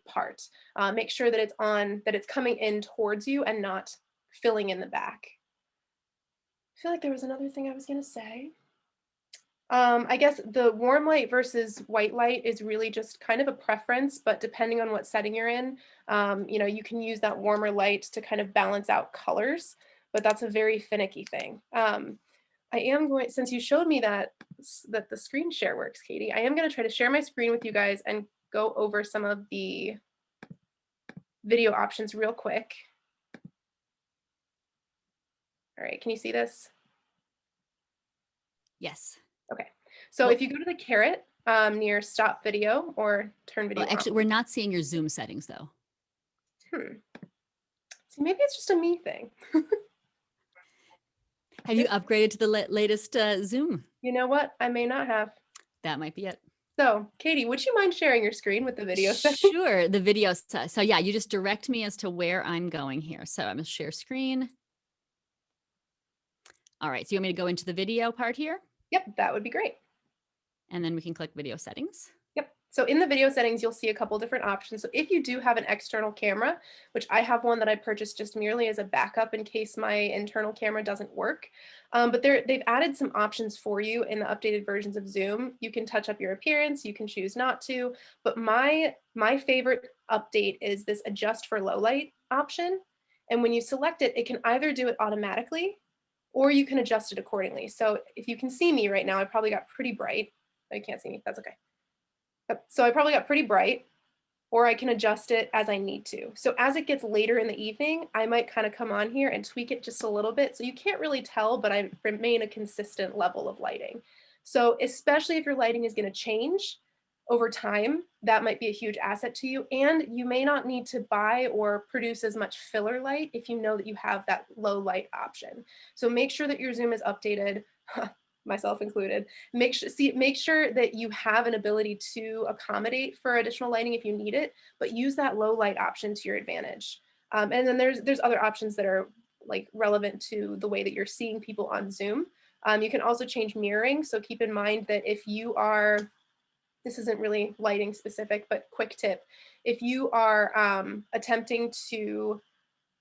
part. Make sure that it's coming in towards you and not filling in the back. I feel like there was another thing I was gonna say. I guess the warm light versus white light is really just kind of a preference, but depending on what setting you're in, you can use that warmer light to kind of balance out colors, but that's a very finicky thing. I am going, since you showed me that the screen share works, Katie, I am going to try to share my screen with you guys and go over some of the video options real quick. All right, can you see this? Yes. Okay, so if you go to the caret near stop video or turn video Well, on. actually, we're not seeing your Zoom settings though. See, maybe it's just a me thing. Have you upgraded to the latest Zoom? You know what? I may not have. That might be it. So, Katie, would you mind sharing your screen with the video setting? Sure. The video. So yeah, you just direct me as to where I'm going here. So I'm going to share screen. All right. So you want me to go into the video part here? Yep, that would be great. And then we can click video settings. Yep. So in the video settings, you'll see a couple different options. So if you do have an external camera, which I have one that I purchased just merely as a backup in case my internal camera doesn't work, but they've added some options for you in the updated versions of Zoom. You can touch up your appearance, you can choose not to, but my favorite update is this adjust for low light option. And when you select it, it can either do it automatically or you can adjust it accordingly. So if you can see me right now, I probably got pretty bright. I can't see me, that's okay. So I probably got pretty bright, or I can adjust it as I need to. So as it gets later in the evening, I might kind of come on here and tweak it just a little bit. So you can't really tell, but I remain a consistent level of lighting. So especially if your lighting is going to change over time, that might be a huge asset to you. And you may not need to buy or produce as much filler light if you know that you have that low light option. So make sure that your Zoom is updated. Myself included, make sure that you have an ability to accommodate for additional lighting if you need it, but use that low light option to your advantage. And then there's other options that are like relevant to the way that you're seeing people on Zoom. You can also change mirroring. So keep in mind that if you are, this isn't really lighting specific, but quick tip, if you are attempting to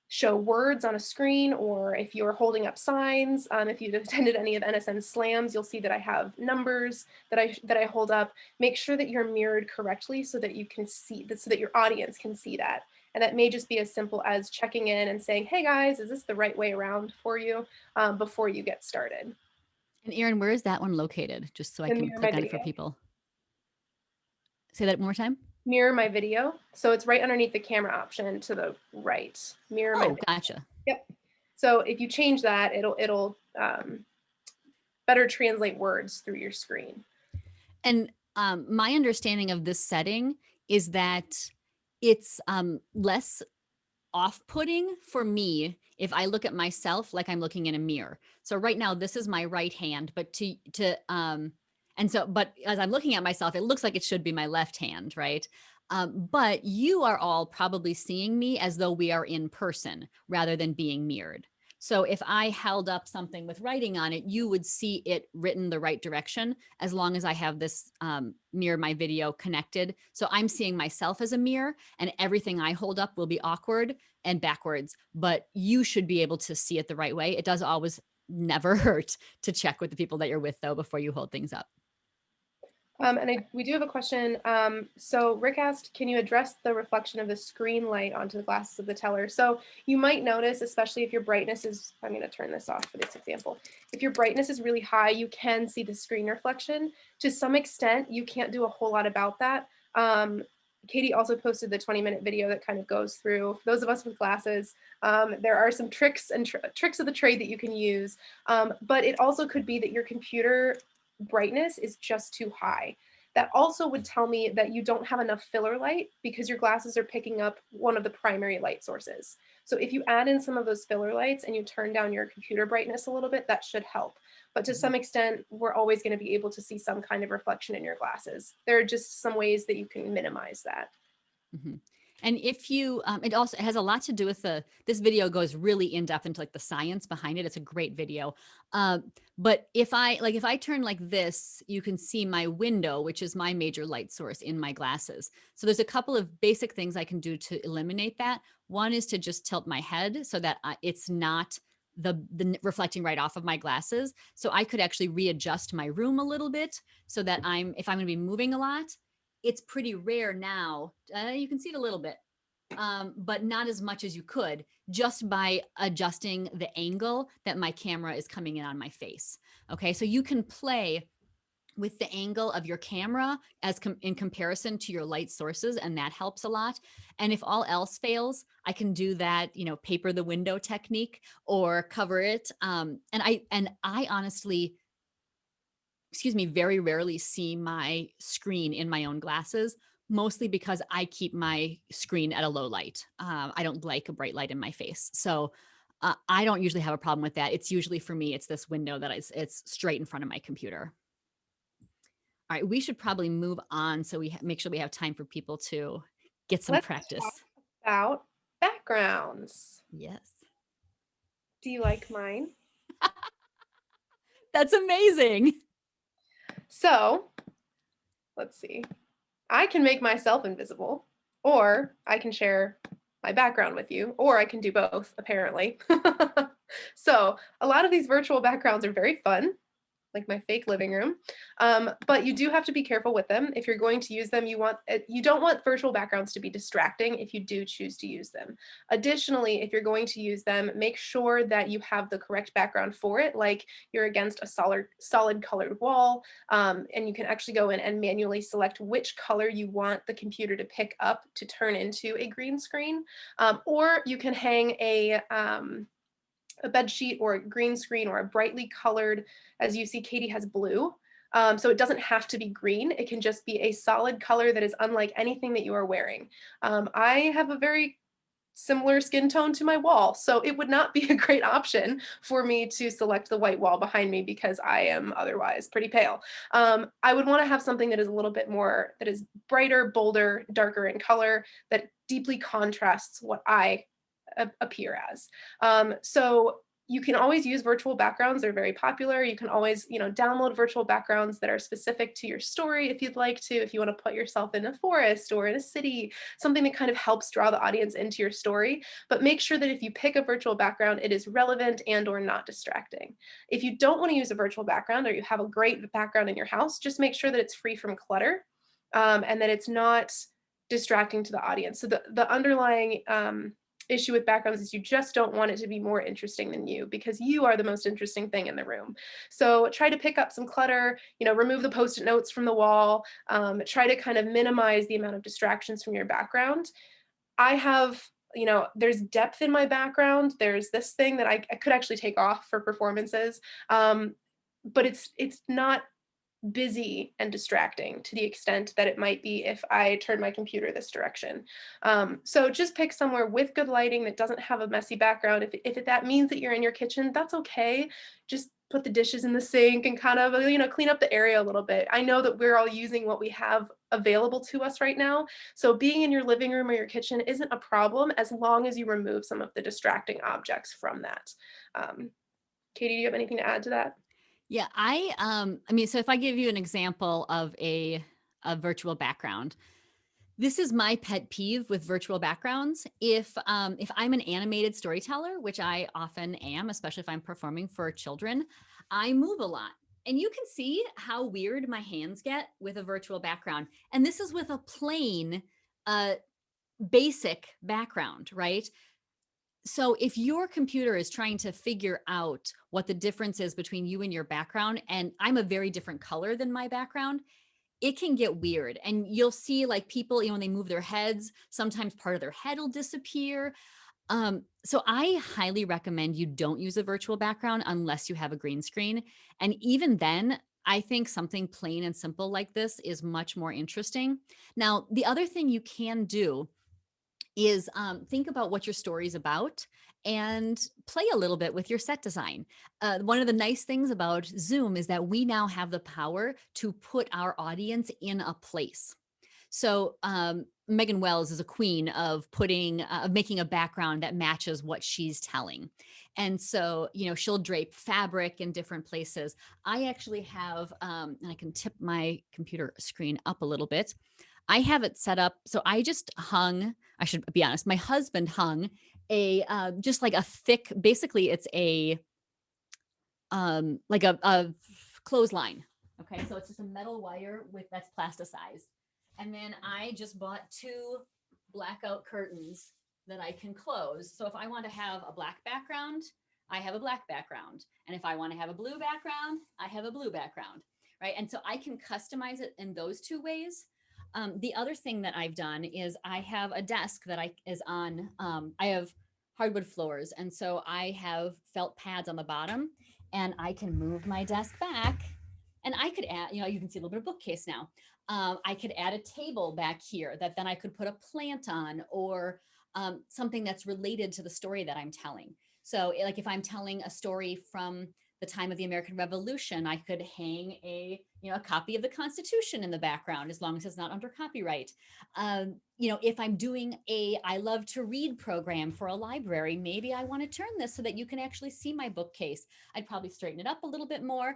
show words on a screen, or if you're holding up signs, if you've attended any of NSN slams, you'll see that I have numbers that I hold up. Make sure that you're mirrored correctly so that you can see that, so that your audience can see that. And that may just be as simple as checking in and saying, hey guys, is this the right way around for you, before you get started. And Erin, where is that one located? Just so I And can mirror my click on it for video. people. Say that one more time. Mirror my video. So it's right underneath the camera option to the right. Mirror my Oh, video. gotcha. Yep. So if you change that, it'll better translate words through your screen. And my understanding of this setting is that it's less off-putting for me if I look at myself like I'm looking in a mirror. So right now, this is my right hand, but but as I'm looking at myself, it looks like it should be my left hand, right? But you are all probably seeing me as though we are in person rather than being mirrored. So if I held up something with writing on it, you would see it written the right direction as long as I have this mirror my video connected. So I'm seeing myself as a mirror, and everything I hold up will be awkward and backwards, but you should be able to see it the right way. It does always never hurt to check with the people that you're with, though, before you hold things up. We do have a question. So Rick asked, can you address the reflection of the screen light onto the glasses of the teller? So you might notice, especially if your brightness is, I'm going to turn this off for this example. If your brightness is really high, you can see the screen reflection. To some extent, you can't do a whole lot about that. Katie also posted the 20-minute video that kind of goes through, for those of us with glasses, there are some tricks and tricks of the trade that you can use. But it also could be that your computer brightness is just too high. That also would tell me that you don't have enough filler light because your glasses are picking up one of the primary light sources. So if you add in some of those filler lights and you turn down your computer brightness a little bit, that should help. But to some extent, we're always going to be able to see some kind of reflection in your glasses. There are just some ways that you can minimize that. Mm-hmm. And if you, it also has a lot to do with this video goes really in depth into like the science behind it. It's a great video. But if I turn like this, you can see my window, which is my major light source in my glasses. So there's a couple of basic things I can do to eliminate that. One is to just tilt my head so that it's not the reflecting right off of my glasses. So I could actually readjust my room a little bit so that if I'm going to be moving a lot, it's pretty rare now. You can see it a little bit, but not as much as you could just by adjusting the angle that my camera is coming in on my face. Okay, so you can play with the angle of your camera in comparison to your light sources, and that helps a lot. And if all else fails, I can do that, paper the window technique or cover it. And I honestly, excuse me, very rarely see my screen in my own glasses, mostly because I keep my screen at a low light. I don't like a bright light in my face. So I don't usually have a problem with that. It's usually for me, it's this window that it's straight in front of my computer. All right, we should probably move on so we make sure we have time for people to get some Let's talk practice. about backgrounds. Yes. Do you like mine? That's amazing. So let's see. I can make myself invisible, or I can share my background with you, or I can do both, apparently. So a lot of these virtual backgrounds are very fun, like my fake living room. But you do have to be careful with them. If you're going to use them, you don't want virtual backgrounds to be distracting if you do choose to use them. Additionally, if you're going to use them, make sure that you have the correct background for it, like you're against a solid colored wall, and you can actually go in and manually select which color you want the computer to pick up to turn into a green screen. Or you can hang a bed sheet or a green screen or a brightly colored, as you see, Katie has blue. So it doesn't have to be green. It can just be a solid color that is unlike anything that you are wearing. I have a very similar skin tone to my wall, so it would not be a great option for me to select the white wall behind me because I am otherwise pretty pale. I would want to have something that is a little bit more, that is brighter, bolder, darker in color, that deeply contrasts what I appear as. So you can always use virtual backgrounds. They're very popular. You can always, download virtual backgrounds that are specific to your story if you'd like to, if you want to put yourself in a forest or in a city, something that kind of helps draw the audience into your story. But make sure that if you pick a virtual background, it is relevant and or not distracting. If you don't want to use a virtual background or you have a great background in your house, just make sure that it's free from clutter, and that it's not distracting to the audience. So the underlying issue with backgrounds is you just don't want it to be more interesting than you, because you are the most interesting thing in the room. So try to pick up some clutter, remove the post-it notes from the wall, try to kind of minimize the amount of distractions from your background. I have, there's depth in my background. There's this thing that I could actually take off for performances, but it's not busy and distracting to the extent that it might be if I turn my computer this direction. So just pick somewhere with good lighting that doesn't have a messy background. If that means that you're in your kitchen, that's okay. Just put the dishes in the sink and kind of, clean up the area a little bit. I know that we're all using what we have available to us right now. So being in your living room or your kitchen isn't a problem as long as you remove some of the distracting objects from that. Katie, do you have anything to add to that? Yeah, I mean, so if I give you an example of a virtual background, this is my pet peeve with virtual backgrounds. If I'm an animated storyteller, which I often am, especially if I'm performing for children, I move a lot. And you can see how weird my hands get with a virtual background. And this is with a plain uh basic background, right? So if your computer is trying to figure out what the difference is between you and your background, and I'm a very different color than my background, it can get weird. And you'll see like people, when they move their heads, sometimes part of their head will disappear. So I highly recommend you don't use a virtual background unless you have a green screen. And even then, I think something plain and simple like this is much more interesting. Now, the other thing you can do is think about what your story is about and play a little bit with your set design. One of the nice things about Zoom is that we now have the power to put our audience in a place. So Megan Wells is a queen of making a background that matches what she's telling. And so, she'll drape fabric in different places. I actually have, and I can tip my computer screen up a little bit. I have it set up. So I should be honest, my husband hung just like a thick, basically it's like a clothesline. Okay. So it's just a metal wire that's plasticized. And then I just bought 2 blackout curtains that I can close. So if I want to have a black background, I have a black background. And if I want to have a blue background, I have a blue background. Right. And so I can customize it in those 2 ways. The other thing that I've done is I have a desk that I have hardwood floors. And so I have felt pads on the bottom, and I can move my desk back, and I could add, you can see a little bit of bookcase now. I could add a table back here that then I could put a plant on, or something that's related to the story that I'm telling. So like if I'm telling a story from the time of the American Revolution, I could hang a copy of the Constitution in the background, as long as it's not under copyright. If I'm doing a I love to read program for a library, maybe I want to turn this so that you can actually see my bookcase. I'd probably straighten it up a little bit more,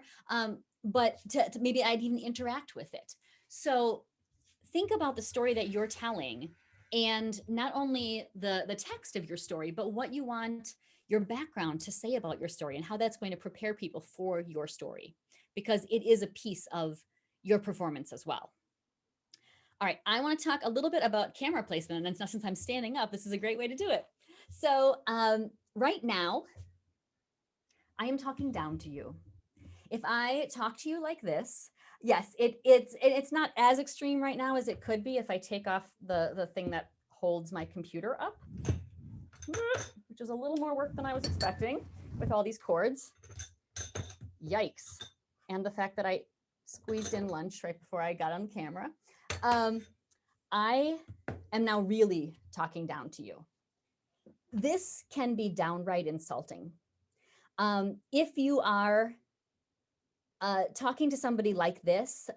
but to maybe I'd even interact with it. So think about the story that you're telling, and not only the text of your story, but what you want your background to say about your story and how that's going to prepare people for your story, because it is a piece of your performance as well. All right, I want to talk a little bit about camera placement, and since I'm standing up, this is a great way to do it. So right now, I am talking down to you. If I talk to you like this, yes, it's not as extreme right now as it could be if I take off the thing that holds my computer up, which is a little more work than I was expecting with all these cords. Yikes. And the fact that I squeezed in lunch right before I got on camera. I am now really talking down to you. This can be downright insulting. If you are talking to somebody like this,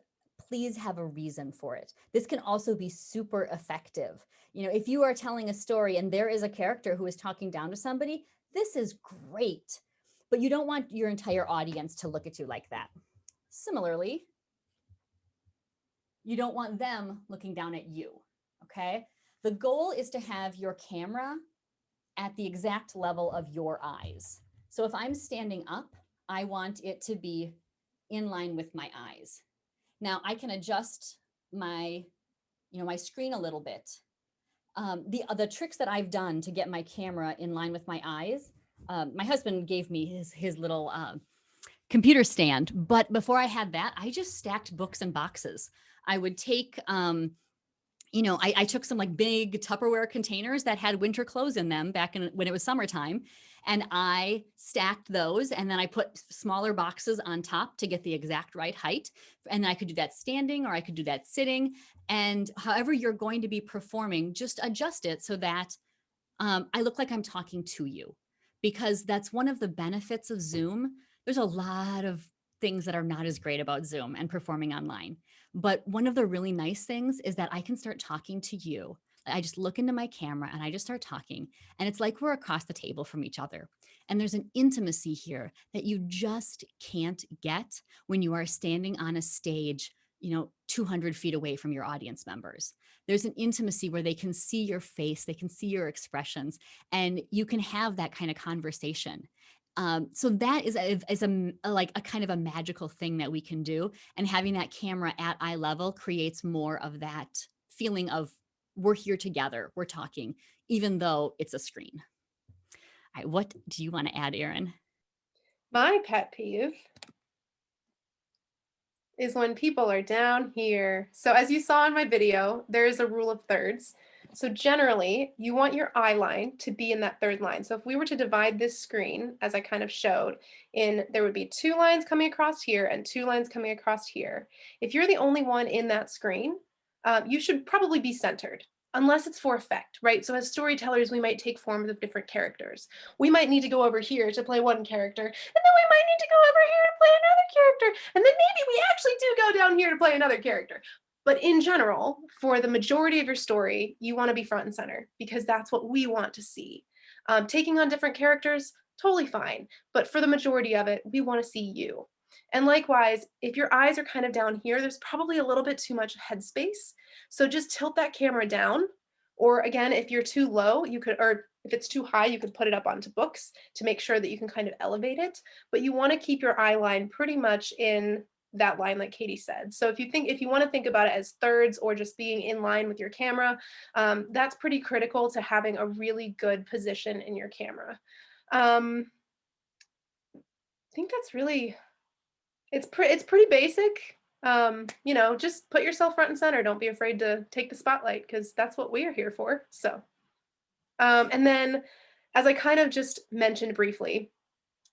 please have a reason for it. This can also be super effective. If you are telling a story and there is a character who is talking down to somebody, this is great, but you don't want your entire audience to look at you like that. Similarly, you don't want them looking down at you, okay? The goal is to have your camera at the exact level of your eyes. So if I'm standing up, I want it to be in line with my eyes. Now I can adjust my screen a little bit. The tricks that I've done to get my camera in line with my eyes, my husband gave me his little computer stand, but before I had that, I just stacked books in boxes. I would take, I took some like big Tupperware containers that had winter clothes in them back when it was summertime, and I stacked those, and then I put smaller boxes on top to get the exact right height. And I could do that standing, or I could do that sitting. And however you're going to be performing, just adjust it so that I look like I'm talking to you, because that's one of the benefits of Zoom. There's a lot of things that are not as great about Zoom and performing online. But one of the really nice things is that I can start talking to you. I just look into my camera and I just start talking. And it's like we're across the table from each other. And there's an intimacy here that you just can't get when you are standing on a stage, 200 feet away from your audience members. There's an intimacy where they can see your face, they can see your expressions, and you can have that kind of conversation. So that is a kind of a magical thing that we can do. And having that camera at eye level creates more of that feeling of we're here together, we're talking, even though it's a screen. All right, what do you want to add, Erin? My pet peeve is when people are down here. So as you saw in my video, there is a rule of thirds. So generally, you want your eye line to be in that third line. So if we were to divide this screen, as I kind of showed, there would be 2 lines coming across here and 2 lines coming across here. If you're the only one in that screen, you should probably be centered, unless it's for effect, right? So as storytellers, we might take forms of different characters. We might need to go over here to play one character, and then we might need to go over here to play another character, and then maybe we actually do go down here to play another character. But in general, for the majority of your story, you want to be front and center because that's what we want to see. Taking on different characters, totally fine. But for the majority of it, we want to see you. And likewise, if your eyes are kind of down here, there's probably a little bit too much headspace. So just tilt that camera down. Or again, if you're too low, you could, or if it's too high, you could put it up onto books to make sure that you can kind of elevate it. But you want to keep your eye line pretty much in that line like Katie said. So if you want to think about it as thirds or just being in line with your camera, that's pretty critical to having a really good position in your camera. I think that's really it's pretty basic. Just put yourself front and center. Don't be afraid to take the spotlight because that's what we are here for. So, and then as I kind of just mentioned briefly,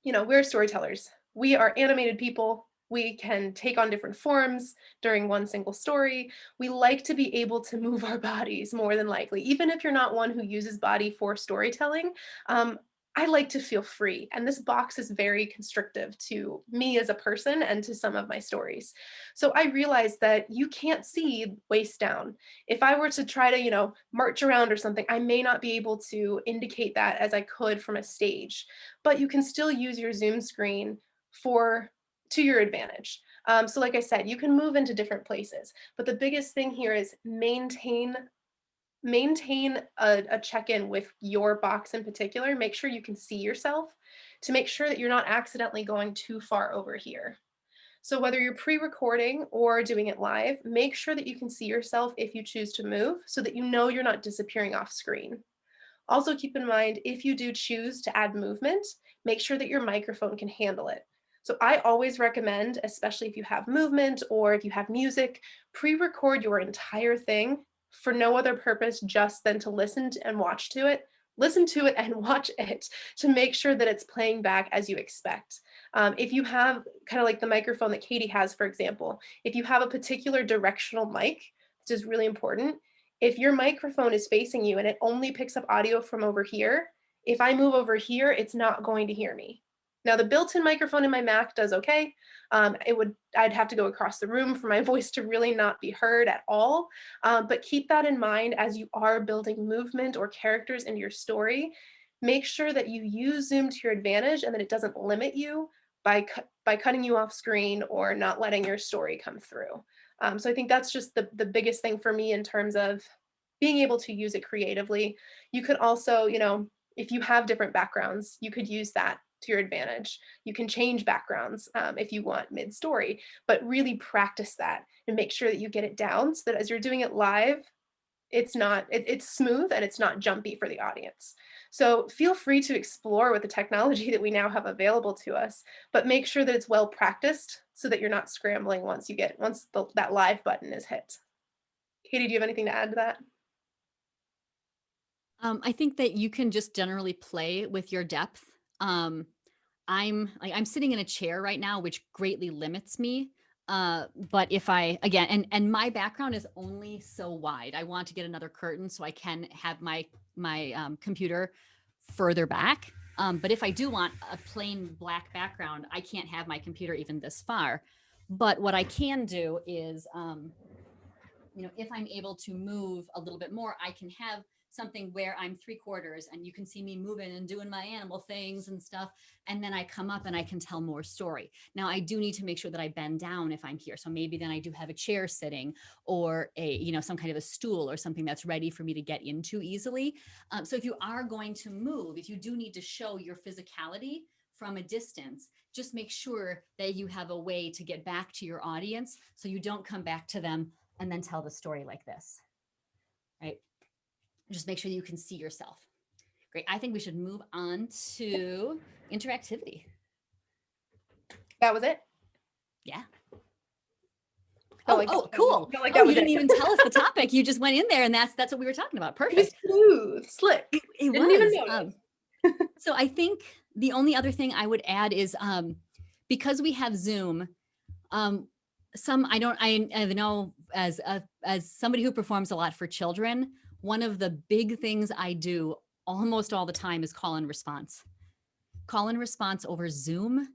we're storytellers. We are animated people. We can take on different forms during one single story. We like to be able to move our bodies more than likely. Even if you're not one who uses body for storytelling, I like to feel free. And this box is very constrictive to me as a person and to some of my stories. So I realized that you can't see waist down. If I were to try to, march around or something, I may not be able to indicate that as I could from a stage, but you can still use your Zoom screen to your advantage. So like I said, you can move into different places, but the biggest thing here is maintain a check-in with your box in particular. Make sure you can see yourself to make sure that you're not accidentally going too far over here. So whether you're pre-recording or doing it live, make sure that you can see yourself if you choose to move so that you know you're not disappearing off screen. Also keep in mind, if you do choose to add movement, make sure that your microphone can handle it. So I always recommend, especially if you have movement or if you have music, pre-record your entire thing for no other purpose just than to listen to and watch to it. Listen to it and watch it to make sure that it's playing back as you expect. If you have kind of like the microphone that Katie has, for example, if you have a particular directional mic, which is really important, if your microphone is facing you and it only picks up audio from over here, if I move over here, it's not going to hear me. Now the built-in microphone in my Mac does okay. I'd have to go across the room for my voice to really not be heard at all. But keep that in mind as you are building movement or characters into your story. Make sure that you use Zoom to your advantage and that it doesn't limit you by cutting you off screen or not letting your story come through. So I think that's just the biggest thing for me in terms of being able to use it creatively. You could also, if you have different backgrounds, you could use that to your advantage. You can change backgrounds if you want mid-story, but really practice that and make sure that you get it down so that as you're doing it live, it's smooth and it's not jumpy for the audience. So feel free to explore with the technology that we now have available to us, but make sure that it's well practiced so that you're not scrambling once that live button is hit. Katie, do you have anything to add to that? I think that you can just generally play with your depth. Um, I'm sitting in a chair right now, which greatly limits me. But if I again, and my background is only so wide. I want to get another curtain so I can have my computer further back. But if I do want a plain black background, I can't have my computer even this far. But what I can do is, if I'm able to move a little bit more, I can have something where I'm 3/4 and you can see me moving and doing my animal things and stuff. And then I come up and I can tell more story. Now I do need to make sure that I bend down if I'm here. So maybe then I do have a chair sitting or some kind of a stool or something that's ready for me to get into easily. So if you are going to move, if you do need to show your physicality from a distance, just make sure that you have a way to get back to your audience so you don't come back to them and then tell the story like this, right? Just make sure you can see yourself. Great. I think we should move on to interactivity. That was it? Yeah. Felt Cool. Felt like Oh, that you was didn't it. even tell us the topic. You just went in there and that's what we were talking about. It was Perfect. smooth, slick. It Didn't even was. notice. So I think the only other thing I would add is because we have Zoom, I know as somebody who performs a lot for children, one of the big things I do almost all the time is call and response. Call and response over Zoom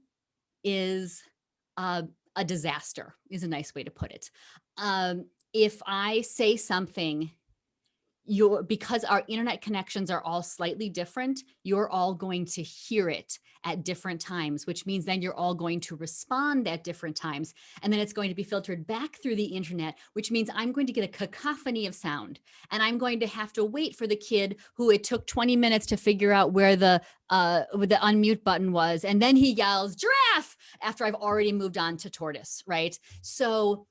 is a disaster, is a nice way to put it. if I say something, because our internet connections are all slightly different, you're all going to hear it at different times, which means then you're all going to respond at different times. And then it's going to be filtered back through the internet, which means I'm going to get a cacophony of sound. And I'm going to have to wait for the kid who it took 20 minutes to figure out where the unmute button was. And then he yells, giraffe, after I've already moved on to tortoise, right? So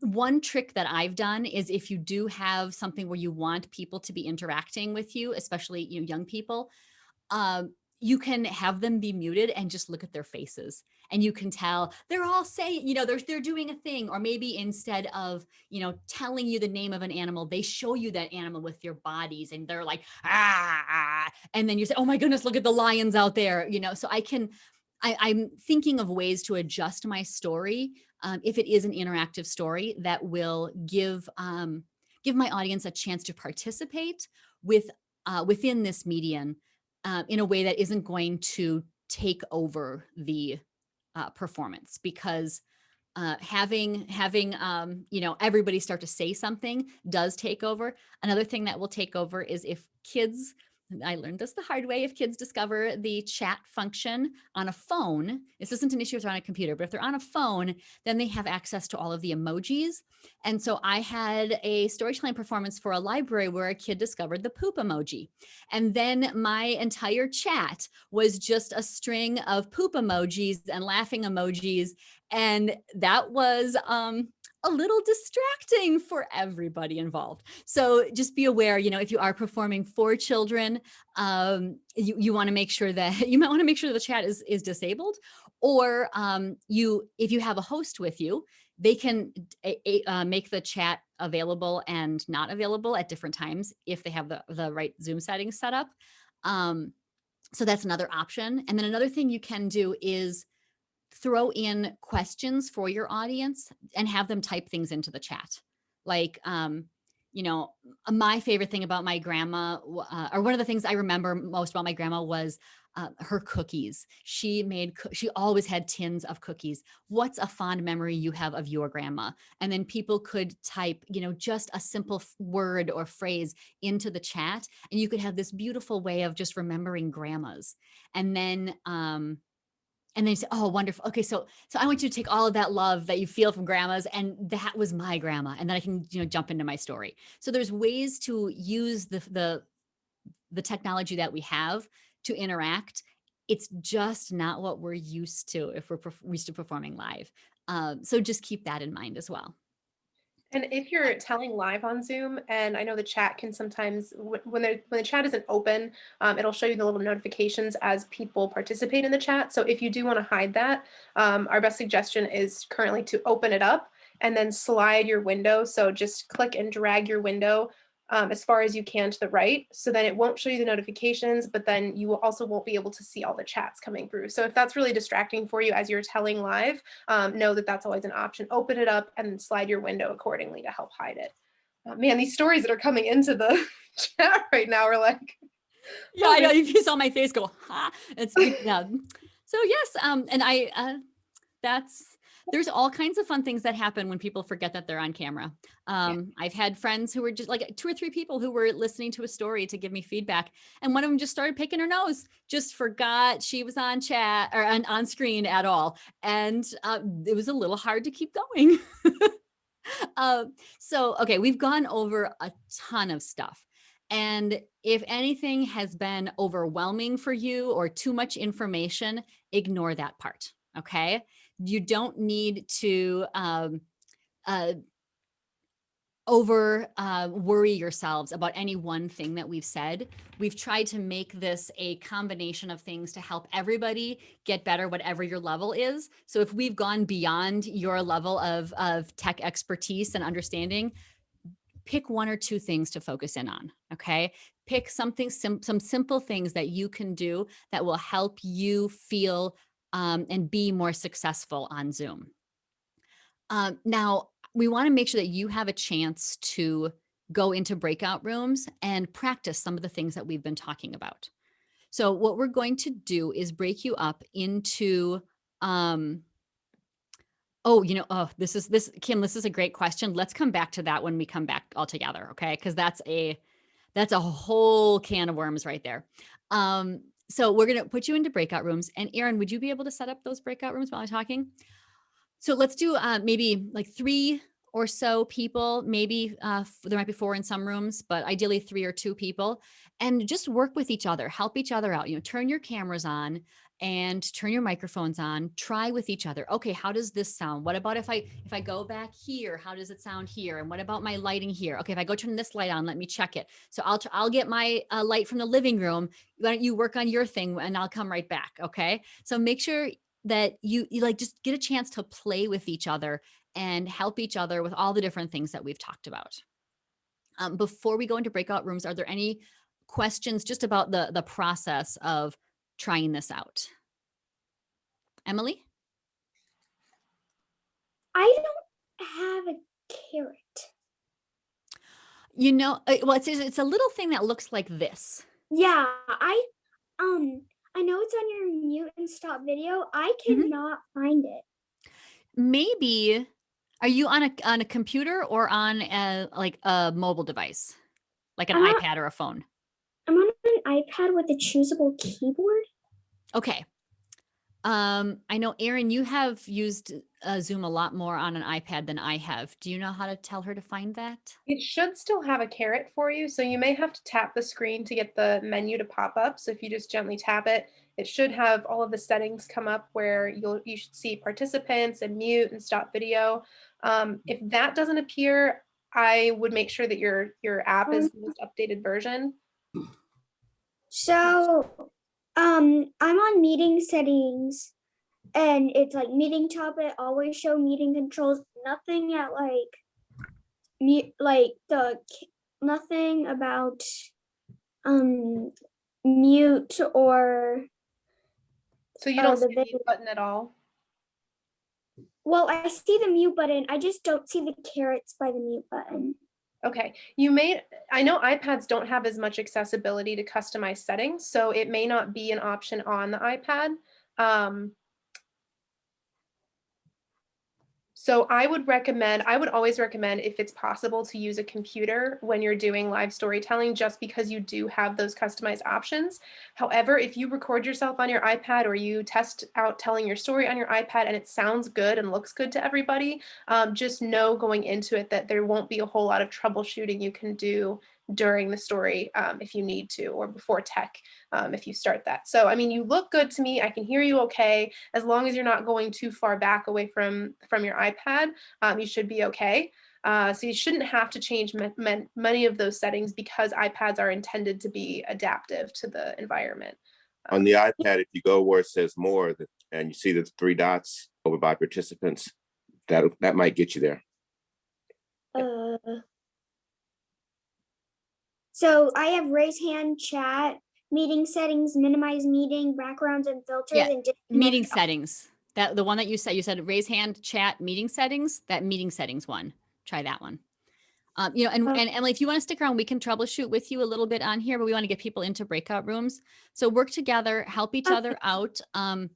one trick that I've done is, if you do have something where you want people to be interacting with you, especially young people, you can have them be muted and just look at their faces, and you can tell they're all saying, they're doing a thing. Or maybe instead of telling you the name of an animal, they show you that animal with their bodies, and they're like ah, and then you say, oh my goodness, look at the lions out there. So I'm thinking of ways to adjust my story, if it is an interactive story that will give my audience a chance to participate within this medium, in a way that isn't going to take over the performance. Because having everybody start to say something does take over. Another thing that will take over is if kids, I learned this the hard way, if kids discover the chat function on a phone. This isn't an issue if they're on a computer, but if they're on a phone, then they have access to all of the emojis. And so I had a storytelling performance for a library where a kid discovered the poop emoji. And then my entire chat was just a string of poop emojis and laughing emojis. And that was a little distracting for everybody involved. So just be aware, if you are performing for children, you want to make sure that you might want to make sure the chat is disabled. Or if you have a host with you, they can make the chat available and not available at different times if they have the right Zoom settings set up. So that's another option. And then another thing you can do is throw in questions for your audience and have them type things into the chat. Like, my favorite thing about my grandma, or one of the things I remember most about my grandma, was her cookies. She always had tins of cookies. What's a fond memory you have of your grandma? And then people could type, just a simple word or phrase into the chat, and you could have this beautiful way of just remembering grandmas. And then, you say, oh, wonderful. Okay, so I want you to take all of that love that you feel from grandmas, and that was my grandma, and then I can jump into my story. So there's ways to use the technology that we have to interact. It's just not what we're used to if we're used to performing live. So just keep that in mind as well. And if you're telling live on Zoom, and I know the chat can sometimes, when the chat isn't open, it'll show you the little notifications as people participate in the chat. So if you do want to hide that, our best suggestion is currently to open it up and then slide your window. So just click and drag your window as far as you can to the right. So then it won't show you the notifications, but then you also won't be able to see all the chats coming through. So if that's really distracting for you as you're telling live, know that that's always an option. Open it up and slide your window accordingly to help hide it. Man, these stories that are coming into the chat right now are like, yeah, I know. If you saw my face go, ha, it's yeah. So yes, and there's all kinds of fun things that happen when people forget that they're on camera. I've had friends who were just like 2 or 3 people who were listening to a story to give me feedback. And one of them just started picking her nose, just forgot she was on chat or on screen at all. And it was a little hard to keep going. So, okay, we've gone over a ton of stuff. And if anything has been overwhelming for you or too much information, ignore that part. Okay. You don't need to uh, over worry yourselves about any one thing that we've said. We've tried to make this a combination of things to help everybody get better, whatever your level is. So if we've gone beyond your level of tech expertise and understanding, pick 1 or 2 things to focus in on. Okay. Pick some simple things that you can do that will help you feel and be more successful on Zoom. Now, we want to make sure that you have a chance to go into breakout rooms and practice some of the things that we've been talking about. So what we're going to do is break you up into Oh, Kim, this is a great question. Let's come back to that when we come back all together, okay? Because that's a whole can of worms right there. So we're gonna put you into breakout rooms. And Erin, would you be able to set up those breakout rooms while I'm talking? So let's do maybe like 3 or so people. Maybe there might be 4 in some rooms, but ideally 3 or 2 people, and just work with each other, help each other out. Turn your cameras on and turn your microphones on. Try with each other. Okay, how does this sound? What about if I go back here? How does it sound here? And what about my lighting here? Okay, if I go turn this light on, let me check it. So I'll get my light from the living room. Why don't you work on your thing and I'll come right back. Okay, so make sure that you like just get a chance to play with each other and help each other with all the different things that we've talked about. Before we go into breakout rooms, are there any questions just about the process of trying this out? Emily? I don't have a carrot. Well, it's a little thing that looks like this. Yeah, I know it's on your mute and stop video. I Mhm. cannot find it. Maybe, are you on a computer or on like a mobile device, like an I'm on, iPad or a phone? I'm on an iPad with a choosable keyboard. Okay. I know, Erin, you have used Zoom a lot more on an iPad than I have. Do you know how to tell her to find that? It should still have a carrot for you, so you may have to tap the screen to get the menu to pop up. So if you just gently tap it, it should have all of the settings come up where you should see participants and mute and stop video. If that doesn't appear, I would make sure that your app Um, is the most updated version. so, I'm on meeting settings, and it's like meeting topic, always show meeting controls. Nothing at mute, nothing about um mute or So you don't see the the video. mute button at all. Well, I see the mute button. I just don't see the carrots by the mute button. Okay, I know iPads don't have as much accessibility to customize settings, so it may not be an option on the iPad. Um, So I would always recommend if it's possible to use a computer when you're doing live storytelling, just because you do have those customized options. However, if you record yourself on your iPad or you test out telling your story on your iPad and it sounds good and looks good to everybody, just know going into it that there won't be a whole lot of troubleshooting you can do during the story if you need to, or before tech if you start that. So, I mean, you look good to me. I can hear you okay. As long as you're not going too far back away from your iPad, you should be okay. So you shouldn't have to change many of those settings because iPads are intended to be adaptive to the environment. On the iPad, if you go where it says more and you see the 3 dots over by participants, that might get you there. So I have raise hand, chat, meeting settings, minimize meeting, backgrounds and filters, Yeah, and meeting settings. That the one that you said raise hand, chat, meeting settings. That meeting settings one. Try that one. And Emily, if you want to stick around, we can troubleshoot with you a little bit on here, but we want to get people into breakout rooms. So work together, help each other out. And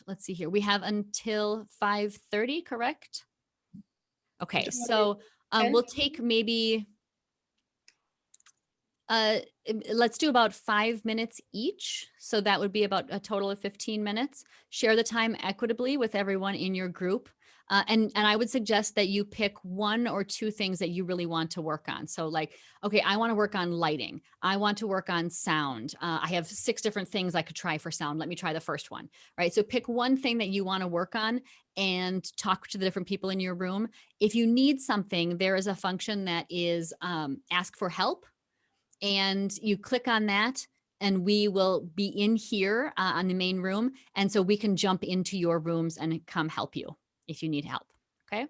let's see here. We have until 5:30, correct? Okay, so we'll take maybe let's do about 5 minutes each. So that would be about a total of 15 minutes. Share the time equitably with everyone in your group. And I would suggest that you pick 1 or 2 things that you really want to work on. So like, okay, I want to work on lighting. I want to work on sound. I have 6 different things I could try for sound. Let me try the first one, right? So pick one thing that you want to work on and talk to the different people in your room. If you need something, there is a function that is ask for help, and you click on that and we will be in here on the main room. And so we can jump into your rooms and come help you if you need help. Okay.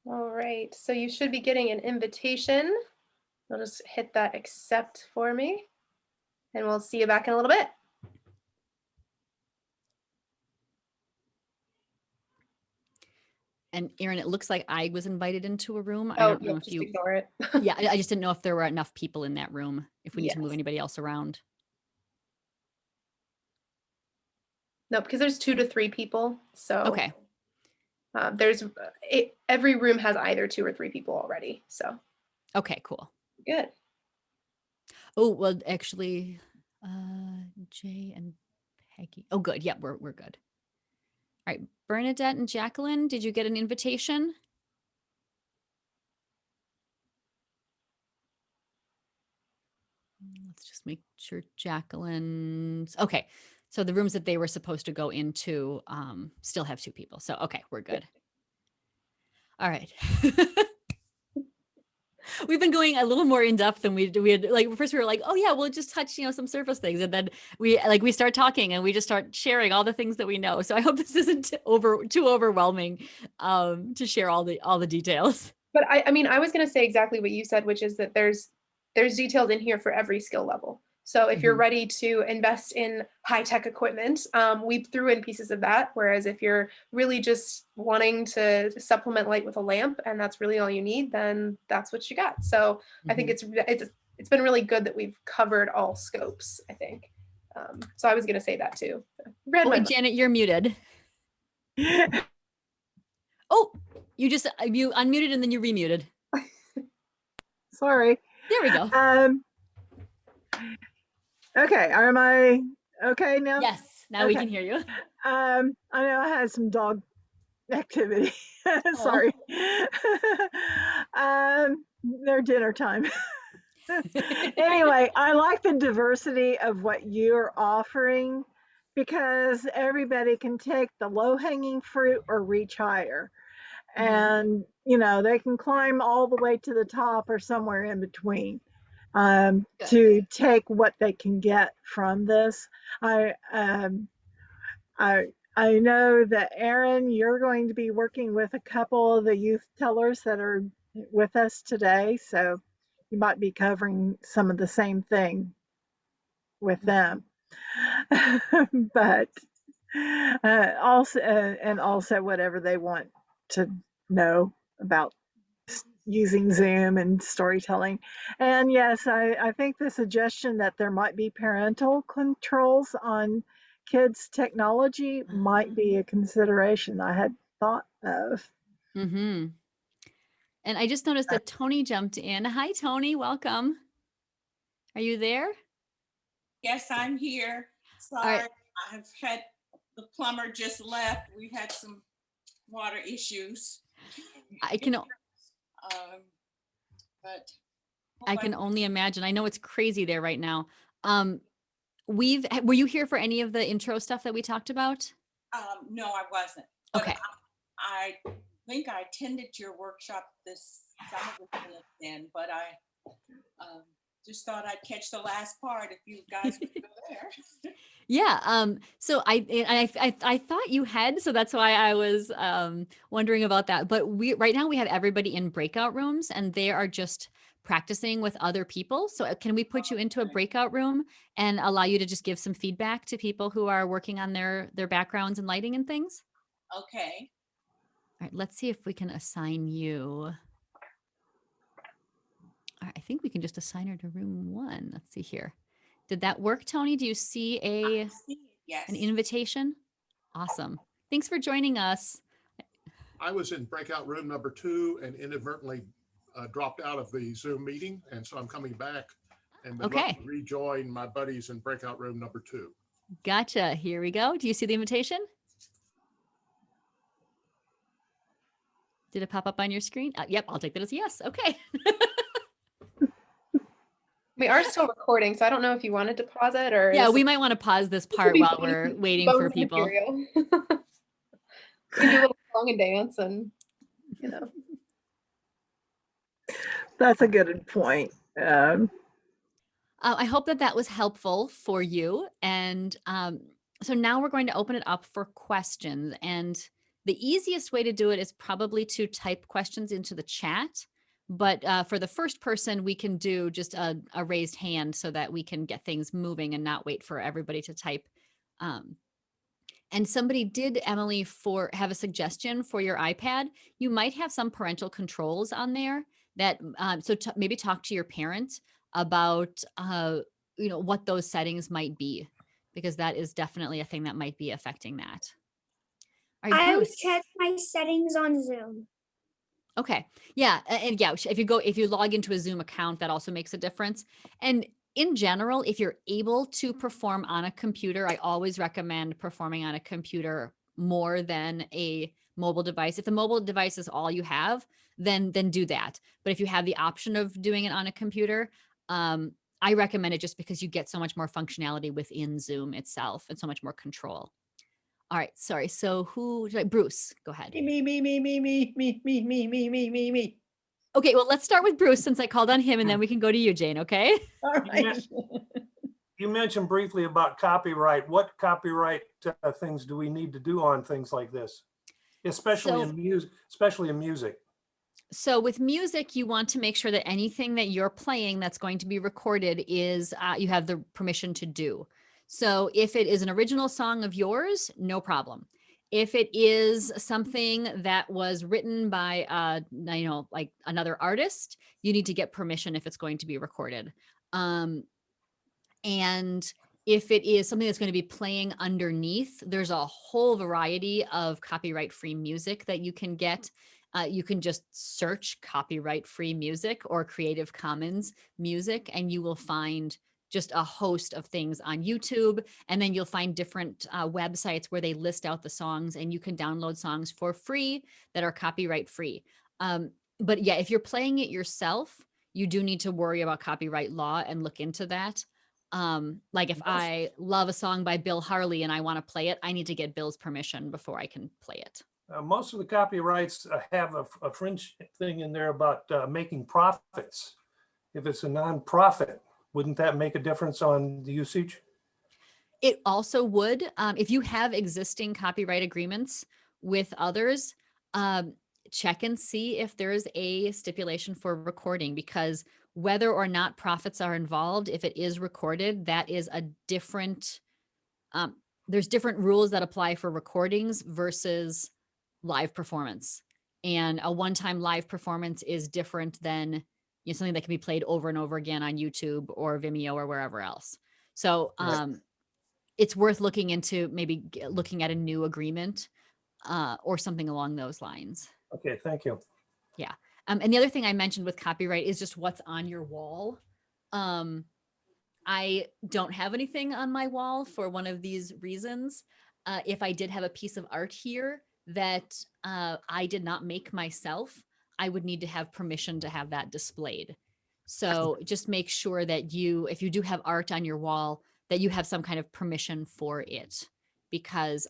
All right, so you should be getting an invitation. You'll just hit that accept for me, and we'll see you back in a little bit. And Erin, it looks like I was invited into a room. I Oh, don't know yep, if just you, ignore it. yeah, I just didn't know if there were enough people in that room, if we need to move Yes. anybody else around. No, because there's 2 to 3 people. So Okay. every room has either 2 or 3 people already. So Okay, cool. good. Oh, well, actually, Jay and Peggy. Oh, good. Yeah, we're good. All right, Bernadette and Jacqueline, did you get an invitation? Let's just make sure Jacqueline's okay. So the rooms that they were supposed to go into still have 2 people. So okay, we're good. All right. We've been going a little more in depth than we had. Like first we were like, oh yeah, we'll just touch, some surface things. And then we start talking and we just start sharing all the things that we know. So I hope this isn't too overwhelming to share all the details. But I mean, I was going to say exactly what you said, which is that there's details in here for every skill level. So if you're ready to invest in high-tech equipment, we threw in pieces of that. Whereas if you're really just wanting to supplement light with a lamp and that's really all you need, then that's what you got. So I think it's been really good that we've covered all scopes, I think. So I was going to say that too. Janet, you're muted. Oh, you unmuted and then you remuted. Sorry. There we go. Okay, am I okay now? Yes, now we can hear you. I know I had some dog activity. Sorry. They're dinner time. Anyway, I like the diversity of what you're offering because everybody can take the low-hanging fruit or reach higher. And, they can climb all the way to the top or somewhere in between. To take what they can get from this. I know that Erin, you're going to be working with a couple of the youth tellers that are with us today, so you might be covering some of the same thing with them. But also whatever they want to know about using Zoom and storytelling. And yes, I think the suggestion that there might be parental controls on kids' technology might be a consideration I had thought of. Mm-hmm. And I just noticed that Tony jumped in. Hi, Tony. Welcome. Are you there? Yes, I'm here. Sorry, right. I've had the plumber just left. We had some water issues. But I can only imagine. I know it's crazy there right now. Were you here for any of the intro stuff that we talked about? No, I wasn't. Okay. I think I attended your workshop this summer then, but I just thought I'd catch the last part if you guys would go there. Yeah. So I thought you had, so that's why I was wondering about that. But right now we have everybody in breakout rooms and they are just practicing with other people. So can we put you into a breakout room and allow you to just give some feedback to people who are working on their backgrounds and lighting and things? Okay. All right, let's see if we can assign you. All right, I think we can just assign her to room 1. Let's see here. Did that work, Tony? Do you see yes. an invitation? Awesome. Thanks for joining us. I was in breakout room number 2 and inadvertently dropped out of the Zoom meeting. And so I'm coming back and would love to rejoin my buddies in breakout room number 2. Gotcha. Here we go. Do you see the invitation? Did it pop up on your screen? Yep, I'll take that as a yes. Okay. We are still recording, so I don't know if you wanted to pause it or. Yeah, we might want to pause this part while we're waiting for people. You can do a little song and dance and, That's a good point. I hope that was helpful for you. And so now we're going to open it up for questions. And the easiest way to do it is probably to type questions into the chat. But for the first person, we can do just a raised hand so that we can get things moving and not wait for everybody to type. And somebody did, Emily, have a suggestion for your iPad. You might have some parental controls on there that, maybe talk to your parent about, what those settings might be. because that is definitely a thing that might be affecting that. All right, I always Bruce. check my settings on Zoom. Okay. Yeah. And yeah, if you log into a Zoom account, that also makes a difference. And in general, if you're able to perform on a computer, I always recommend performing on a computer more than a mobile device. If the mobile device is all you have, then do that. But if you have the option of doing it on a computer, I recommend it just because you get so much more functionality within Zoom itself and so much more control. All right. Sorry. So Bruce, go ahead. Me. Okay, well, let's start with Bruce since I called on him, and then we can go to you, Jane, okay? All right. You mentioned briefly about copyright. What copyright things do we need to do on things like this? Especially in music. So with music, you want to make sure that anything that you're playing that's going to be recorded is you have the permission to do. So if it is an original song of yours, no problem. If it is something that was written by, like another artist, you need to get permission if it's going to be recorded. And if it is something that's going to be playing underneath, there's a whole variety of copyright-free music that you can get. You can just search copyright-free music or Creative Commons music, and you will find just a host of things on YouTube. And then you'll find different websites where they list out the songs, and you can download songs for free that are copyright free. But yeah, if you're playing it yourself, you do need to worry about copyright law and look into that. Like if I love a song by Bill Harley and I want to play it, I need to get Bill's permission before I can play it. Most of the copyrights have a fringe thing in there about making profits. If it's a nonprofit, wouldn't that make a difference on the usage? It also would. If you have existing copyright agreements with others, check and see if there's a stipulation for recording, because whether or not profits are involved, if it is recorded, that is a different, there's different rules that apply for recordings versus live performance. And a one-time live performance is different than something that can be played over and over again on YouTube or Vimeo or wherever else. So it's worth looking into, maybe looking at a new agreement or something along those lines. Okay, thank you. Yeah. And the other thing I mentioned with copyright is just what's on your wall. I don't have anything on my wall for one of these reasons. If I did have a piece of art here that I did not make myself, I would need to have permission to have that displayed. So just make sure that if you do have art on your wall, that you have some kind of permission for it, because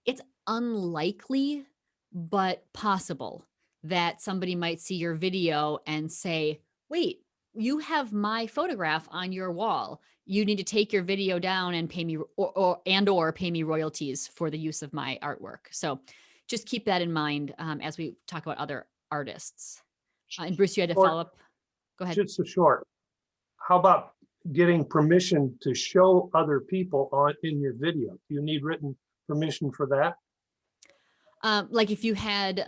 it's unlikely, but possible that somebody might see your video and say, wait, you have my photograph on your wall. You need to take your video down and pay me or pay me royalties for the use of my artwork. So just keep that in mind as we talk about other artists. And Bruce, you had to follow up. Go ahead. Just a short. How about getting permission to show other people in your video? Do you need written permission for that? Like if you had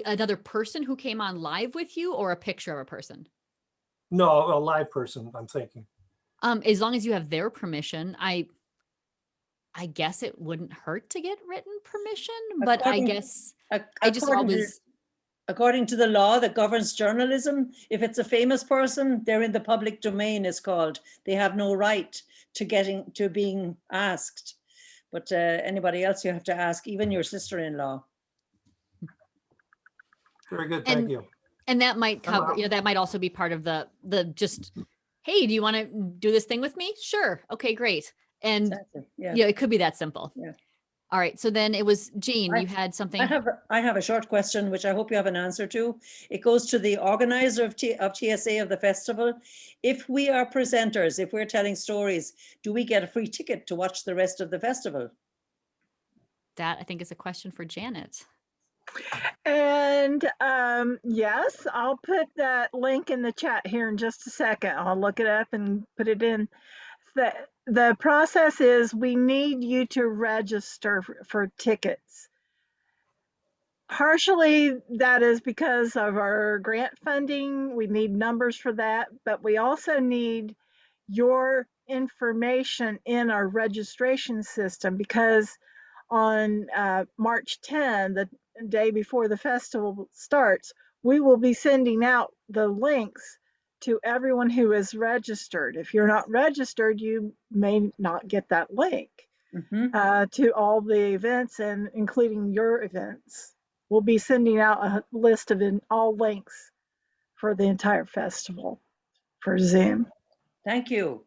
another person who came on live with you, or a picture of a person? No, a live person, I'm thinking. As long as you have their permission, I guess it wouldn't hurt to get written permission, but I guess I just always... According to the law that governs journalism, if it's a famous person, they're in the public domain, is called. They have no right to being asked. But anybody else you have to ask, even your sister-in-law. Very good, thank you. And that might cover, that might also be part of the just, hey, do you want to do this thing with me? Sure. Okay, great. And exactly. Yeah, it could be that simple. Yeah. All right. So then it was Jean, you had something. I have a short question, which I hope you have an answer to. It goes to the organizer of TSA of the festival. If we are presenters, if we're telling stories, do we get a free ticket to watch the rest of the festival? That I think is a question for Janet. And yes, I'll put that link in the chat here in just a second. I'll look it up and put it in. The process is we need you to register for tickets. Partially that is because of our grant funding. We need numbers for that, but we also need your information in our registration system, because on March 10, the day before the festival starts, we will be sending out the links to everyone who is registered. If you're not registered, you may not get that link to all the events, and including your events. We'll be sending out a list of all links for the entire festival for Zoom. Thank you.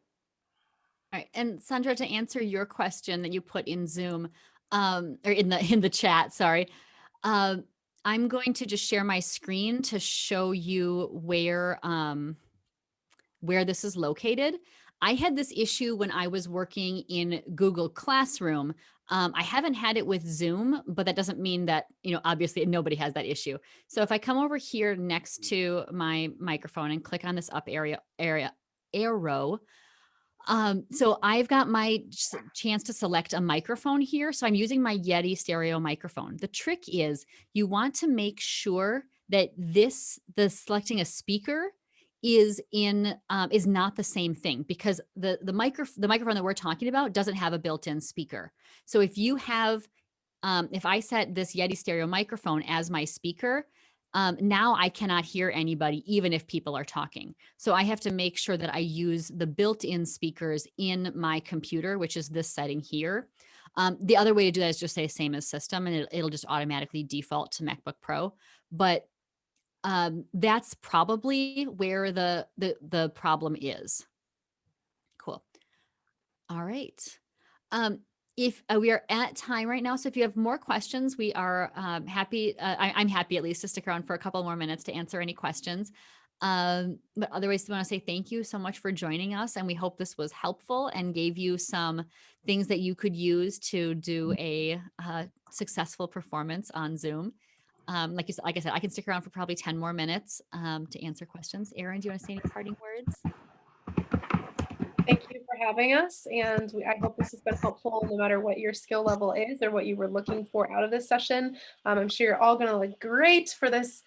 All right, and Sandra, to answer your question that you put in Zoom, or in the chat, sorry, I'm going to just share my screen to show you where this is located. I had this issue when I was working in Google Classroom. I haven't had it with Zoom, but that doesn't mean that, obviously nobody has that issue. So if I come over here next to my microphone and click on this up arrow, so I've got my chance to select a microphone here. So I'm using my Yeti stereo microphone. The trick is you want to make sure that the selecting a speaker is not the same thing, because the microphone that we're talking about doesn't have a built-in speaker. So if you have, if I set this Yeti stereo microphone as my speaker, now I cannot hear anybody, even if people are talking. So I have to make sure that I use the built-in speakers in my computer, which is this setting here. The other way to do that is just say same as system, and it'll just automatically default to MacBook Pro. But that's probably where the problem is. Cool. All right. If we are at time right now, so if you have more questions, we are happy. I'm happy at least to stick around for a couple more minutes to answer any questions. But otherwise, we want to say thank you so much for joining us, and we hope this was helpful and gave you some things that you could use to do a successful performance on Zoom. Like I said, I can stick around for probably 10 more minutes to answer questions. Erin, do you want to say any parting words? Thank you for having us, and I hope this has been helpful no matter what your skill level is or what you were looking for out of this session. I'm sure you're all going to look great for this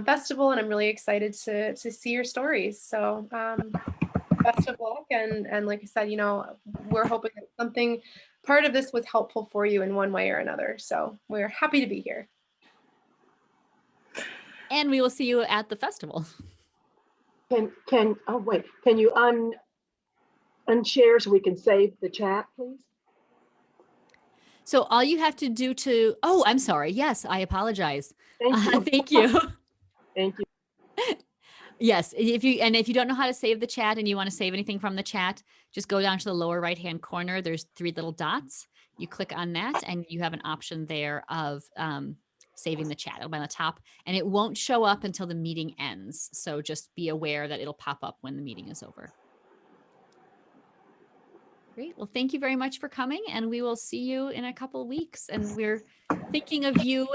festival, and I'm really excited to see your stories. So best of luck, and like I said, we're hoping that part of this was helpful for you in one way or another. So we're happy to be here. And we will see you at the festival. Can you unshare so we can save the chat, please? So all you have to do I'm sorry. Yes, I apologize. Thank you. Thank you. Thank you. Yes, if you don't know how to save the chat and you want to save anything from the chat, just go down to the lower right-hand corner. There's 3 little dots. You click on that and you have an option there of saving the chat. It'll be on the top, and it won't show up until the meeting ends. So just be aware that it'll pop up when the meeting is over. Great. Well, thank you very much for coming, and we will see you in a couple of weeks. And we're thinking of you,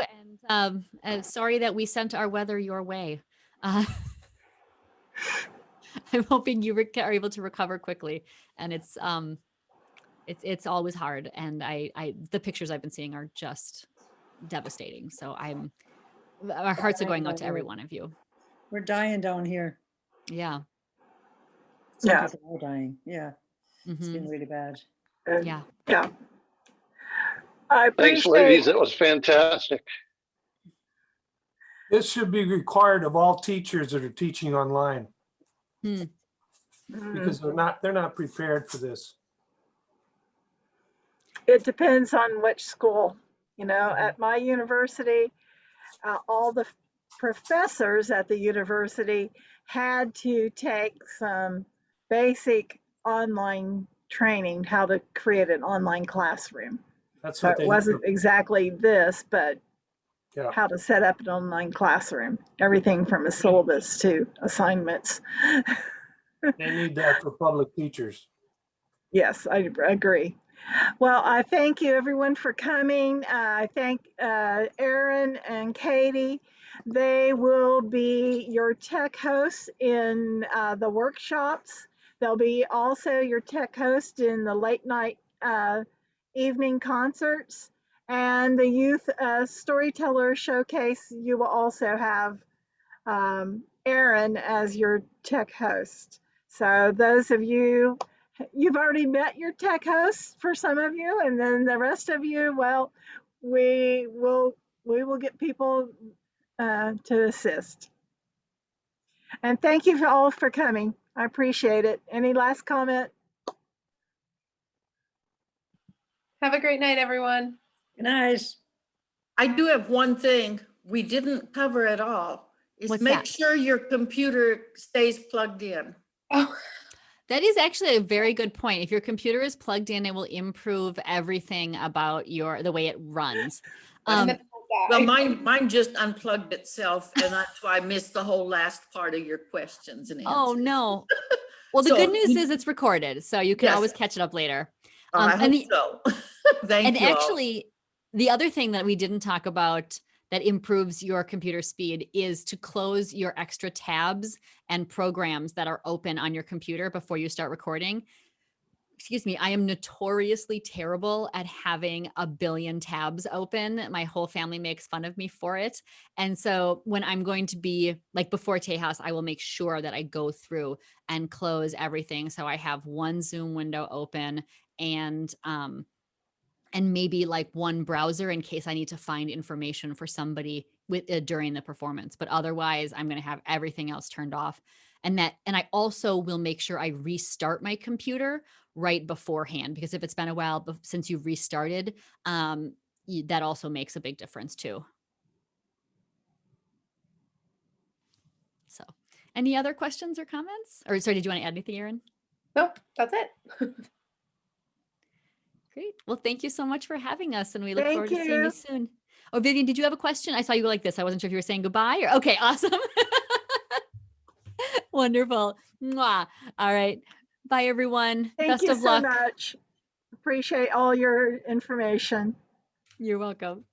and sorry that we sent our weather your way. I'm hoping you are able to recover quickly. And it's always hard. And the pictures I've been seeing are just devastating. So our hearts are going out to every one of you. We're dying down here. Yeah. Some people are dying. Yeah. It's Mm-hmm. been really bad. Yeah. Yeah. I Thanks, ladies. That was fantastic. This should be required of all teachers that are teaching online. Because they're not prepared for this. It depends on which school. At my university, all the professors at the university had to take some basic online training, how to create an online classroom. That's so what it wasn't exactly this, but how to set up an online classroom, everything from a syllabus to assignments. They need that for public teachers. Yes, I agree. Well, I thank you everyone for coming. I thank Erin and Katie. They will be your tech hosts in the workshops. They'll be also your tech host in the late night evening concerts. And the youth storyteller showcase, you will also have Erin as your tech host. So those of you you've already met your tech hosts for some of you, and then the rest of you, well, we will get people to assist. And thank you all for coming. I appreciate it. Any last comment? Have a great night, everyone. Good night. I do have one thing we didn't cover at all, is What's make that? sure your computer stays plugged in. Oh, That is actually a very good point. If your computer is plugged in, it will improve everything about the way it runs. Well, mine just unplugged itself, and that's why I missed the whole last part of your questions and answers. Oh no. Well, the So good news is it's recorded, so you can Yes. always catch it up later. I and hope the- so. Thank you all. Actually, the other thing that we didn't talk about that improves your computer speed is to close your extra tabs and programs that are open on your computer before you start recording. Excuse me, I am notoriously terrible at having a billion tabs open. My whole family makes fun of me for it. And so when I'm going to be like before Tejas, I will make sure that I go through and close everything. So I have one Zoom window open and maybe like one browser in case I need to find information for somebody with during the performance. But otherwise, I'm going to have everything else turned off. And I also will make sure I restart my computer right beforehand, because if it's been a while since you've restarted, that also makes a big difference too. So, any other questions or comments? Or sorry, did you want to add anything, Erin? nope, that's it. Great. Well, thank you so much for having us, and we look Thank forward to seeing you you. soon. Oh, Vivian, did you have a question? I saw you go like this. I wasn't sure if you were saying goodbye or okay, awesome. Wonderful. Mwah. All right. Bye, everyone. Thank Best you of so luck. much. Appreciate all your information. You're welcome.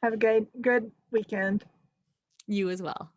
Have a good weekend. You as well.